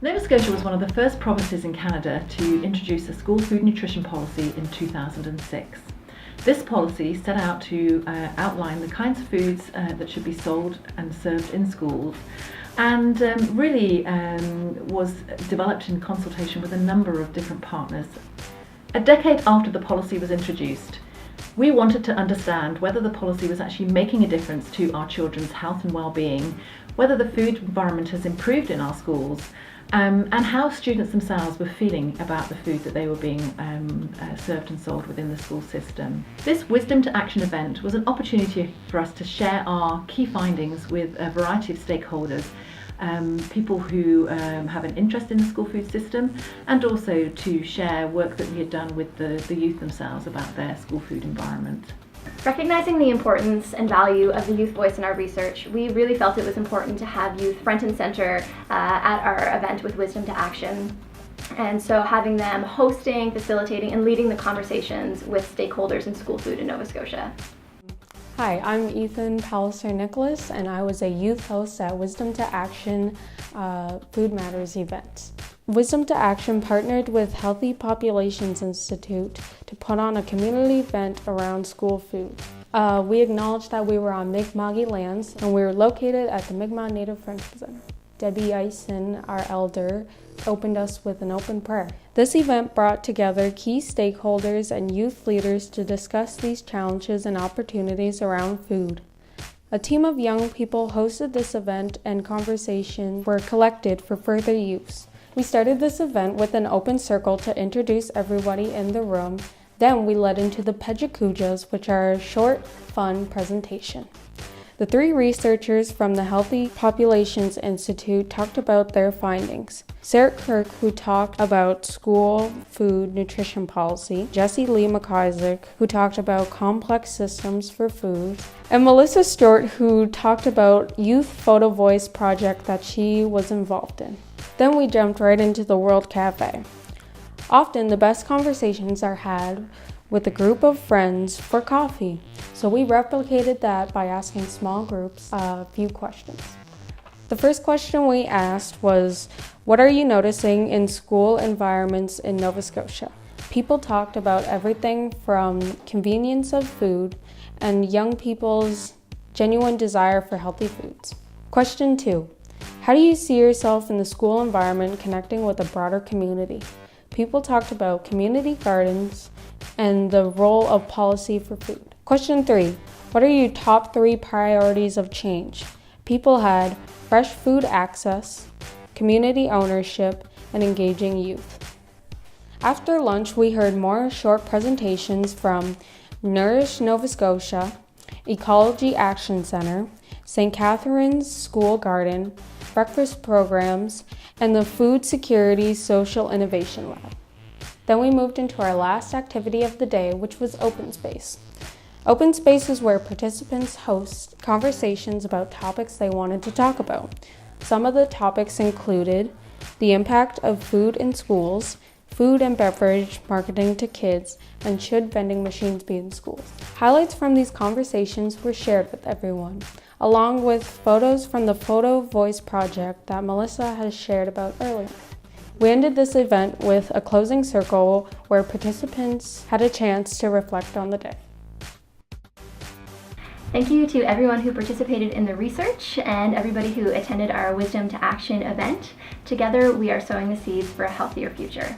Nova Scotia was one of the first provinces in Canada to introduce a school food nutrition policy in 2006. This policy set out to outline the kinds of foods that should be sold and served in schools, and really was developed in consultation with a number of different partners. A decade after the policy was introduced, we wanted to understand whether the policy was actually making a difference to our children's health and well-being, whether the food environment has improved in our schools, and how students themselves were feeling about the food that they were being served and sold within the school system. This Wisdom to Action event was an opportunity for us to share our key findings with a variety of stakeholders, people who have an interest in the school food system, and also to share work that we had done with the youth themselves about their school food environment. Recognizing the importance and value of the youth voice in our research, we really felt it was important to have youth front and center at our event with Wisdom to Action. And so having them hosting, facilitating, and leading the conversations with stakeholders in school food in Nova Scotia. Hi, I'm Ethan Palliser-Nicholas, and I was a youth host at Wisdom to Action Food Matters event. Wisdom to Action partnered with Healthy Populations Institute to put on a community event around school food. We acknowledged that we were on Mi'kmaq lands, and we were located at the Mi'kmaq Native Friendship Center. Debbie Eisen, our elder, opened us with an open prayer. This event brought together key stakeholders and youth leaders to discuss these challenges and opportunities around food. A team of young people hosted this event, and conversations were collected for further use. We started this event with an open circle to introduce everybody in the room. Then we led into the Pejakujas, which are a short, fun presentation. The three researchers from the Healthy Populations Institute talked about their findings. Sarah Kirk, who talked about school food nutrition policy, Jessie Lee McIsaac, who talked about complex systems for food, and Melissa Stewart, who talked about youth photo voice project that she was involved in. Then we jumped right into the World Cafe. Often the best conversations are had with a group of friends for coffee. So we replicated that by asking small groups a few questions. The first question we asked was, what are you noticing in school environments in Nova Scotia? People talked about everything from convenience of food and young people's genuine desire for healthy foods. Question 2. How do you see yourself in the school environment connecting with a broader community? People talked about community gardens and the role of policy for food. Question 3. What are your top 3 priorities of change? People had fresh food access, community ownership, and engaging youth. After lunch, we heard more short presentations from Nourish Nova Scotia, Ecology Action Centre, St. Catherine's School Garden, breakfast programs, and the Food Security Social Innovation Lab. Then we moved into our last activity of the day, which was Open Space. Open Space is where participants host conversations about topics they wanted to talk about. Some of the topics included the impact of food in schools, food and beverage marketing to kids, and should vending machines be in schools. Highlights from these conversations were shared with everyone, along with photos from the Photo Voice project that Melissa has shared about earlier. We ended this event with a closing circle where participants had a chance to reflect on the day. Thank you to everyone who participated in the research and everybody who attended our Wisdom to Action event. Together, we are sowing the seeds for a healthier future.